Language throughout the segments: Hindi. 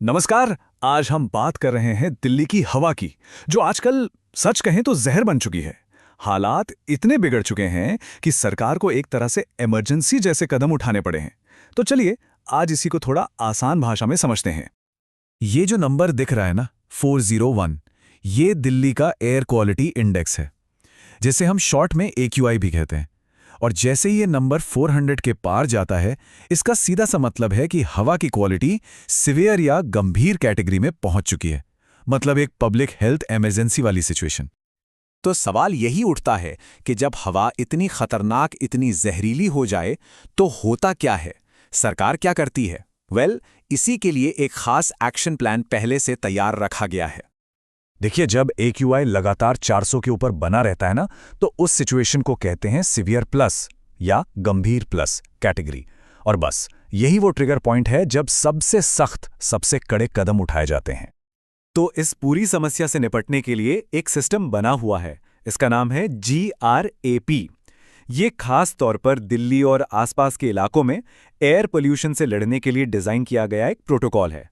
नमस्कार। आज हम बात कर रहे हैं दिल्ली की हवा की, जो आजकल सच कहें तो जहर बन चुकी है। हालात इतने बिगड़ चुके हैं कि सरकार को एक तरह से इमरजेंसी जैसे कदम उठाने पड़े हैं। तो चलिए आज इसी को थोड़ा आसान भाषा में समझते हैं। ये जो नंबर दिख रहा है ना, 401, ये दिल्ली का एयर क्वालिटी इंडेक्स है, जिसे हम शॉर्ट में AQI भी कहते हैं। और जैसे ही ये नंबर 400 के पार जाता है, इसका सीधा सा मतलब है कि हवा की क्वालिटी सिवियर या गंभीर कैटेगरी में पहुंच चुकी है। मतलब एक पब्लिक हेल्थ इमरजेंसी वाली सिचुएशन। तो सवाल यही उठता है कि जब हवा इतनी खतरनाक, इतनी जहरीली हो जाए तो होता क्या है, सरकार क्या करती है? इसी के लिए एक खास एक्शन प्लान पहले से तैयार रखा गया है। देखिए, जब AQI लगातार 400 के ऊपर बना रहता है ना, तो उस सिचुएशन को कहते हैं सिवियर प्लस या गंभीर प्लस कैटेगरी। और बस यही वो ट्रिगर पॉइंट है जब सबसे सख्त, सबसे कड़े कदम उठाए जाते हैं। तो इस पूरी समस्या से निपटने के लिए एक सिस्टम बना हुआ है। इसका नाम है GRAP। ये खास तौर पर दिल्ली और आसपास के इलाकों में एयर पोल्यूशन से लड़ने के लिए डिजाइन किया गया एक प्रोटोकॉल है।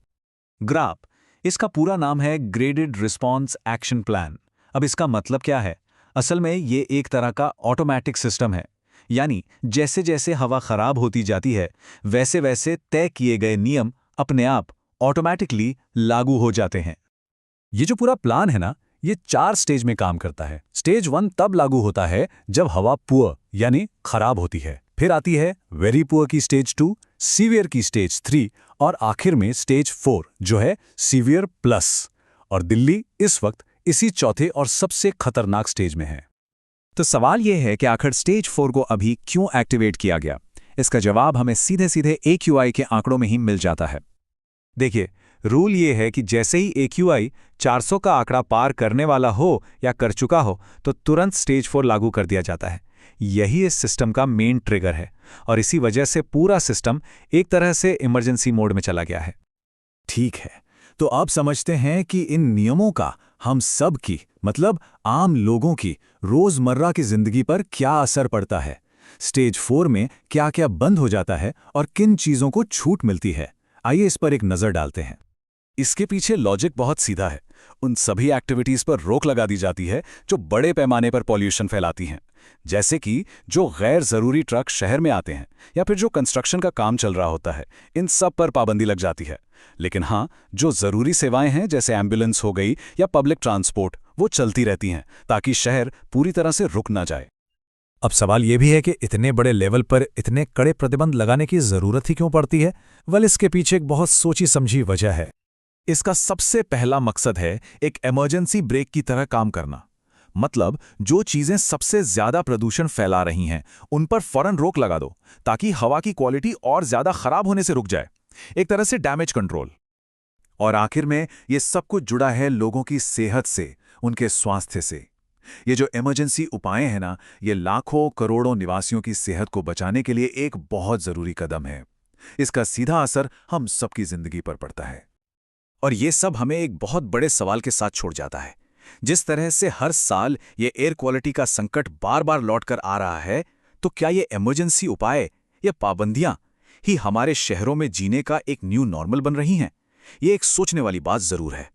ग्राप, इसका पूरा नाम है ग्रेडेड रिस्पॉन्स एक्शन प्लान। अब इसका मतलब क्या है? असल में ये एक तरह का ऑटोमैटिक सिस्टम है। यानी जैसे जैसे हवा खराब होती जाती है, वैसे वैसे तय किए गए नियम अपने आप ऑटोमैटिकली लागू हो जाते हैं। ये जो पूरा प्लान है ना, ये 4 स्टेज में काम करता है। स्टेज 1 तब लागू होता है जब हवा पुअर यानी खराब होती है। फिर आती है वेरी पुअर की स्टेज 2, सीवियर की स्टेज 3 और आखिर में स्टेज 4 जो है सीवियर प्लस। और दिल्ली इस वक्त इसी चौथे और सबसे खतरनाक स्टेज में है। तो सवाल यह है कि आखिर स्टेज 4 को अभी क्यों एक्टिवेट किया गया? इसका जवाब हमें सीधे सीधे AQI के आंकड़ों में ही मिल जाता है। देखिए, रूल ये है कि जैसे ही AQI 400 का आंकड़ा पार करने वाला हो या कर चुका हो, तो तुरंत स्टेज 4 लागू कर दिया जाता है। यही इस सिस्टम का मेन ट्रिगर है और इसी वजह से पूरा सिस्टम एक तरह से इमरजेंसी मोड में चला गया है। ठीक है, तो आप समझते हैं कि इन नियमों का हम सब की, मतलब आम लोगों की रोजमर्रा की जिंदगी पर क्या असर पड़ता है। स्टेज 4 में क्या क्या बंद हो जाता है और किन चीजों को छूट मिलती है। आइए इस पर एक नजर डालते हैं। इसके पीछे लॉजिक बहुत सीधा है। उन सभी एक्टिविटीज पर रोक लगा दी जाती है जो बड़े पैमाने पर पॉल्यूशन फैलाती हैं, जैसे कि जो गैर जरूरी ट्रक शहर में आते हैं या फिर जो कंस्ट्रक्शन का काम चल रहा होता है, इन सब पर पाबंदी लग जाती है। लेकिन हाँ, जो जरूरी सेवाएं हैं जैसे एम्बुलेंस हो गई या पब्लिक ट्रांसपोर्ट, वो चलती रहती हैं ताकि शहर पूरी तरह से रुक ना जाए। अब सवाल यह भी है कि इतने बड़े लेवल पर इतने कड़े प्रतिबंध लगाने की जरूरत ही क्यों पड़ती है? इसके पीछे एक बहुत सोची समझी वजह है। इसका सबसे पहला मकसद है एक इमरजेंसी ब्रेक की तरह काम करना। मतलब जो चीजें सबसे ज्यादा प्रदूषण फैला रही हैं, उन पर फौरन रोक लगा दो ताकि हवा की क्वालिटी और ज्यादा खराब होने से रुक जाए। एक तरह से डैमेज कंट्रोल। और आखिर में ये सब कुछ जुड़ा है लोगों की सेहत से, उनके स्वास्थ्य से। ये जो इमरजेंसी उपाय हैं ना, ये लाखों करोड़ों निवासियों की सेहत को बचाने के लिए एक बहुत जरूरी कदम है। इसका सीधा असर हम सबकी जिंदगी पर पड़ता है। और ये सब हमें एक बहुत बड़े सवाल के साथ छोड़ जाता है। जिस तरह से हर साल ये एयर क्वालिटी का संकट बार बार लौट कर आ रहा है, तो क्या ये इमरजेंसी उपाय या पाबंदियां ही हमारे शहरों में जीने का एक न्यू नॉर्मल बन रही हैं? ये एक सोचने वाली बात जरूर है।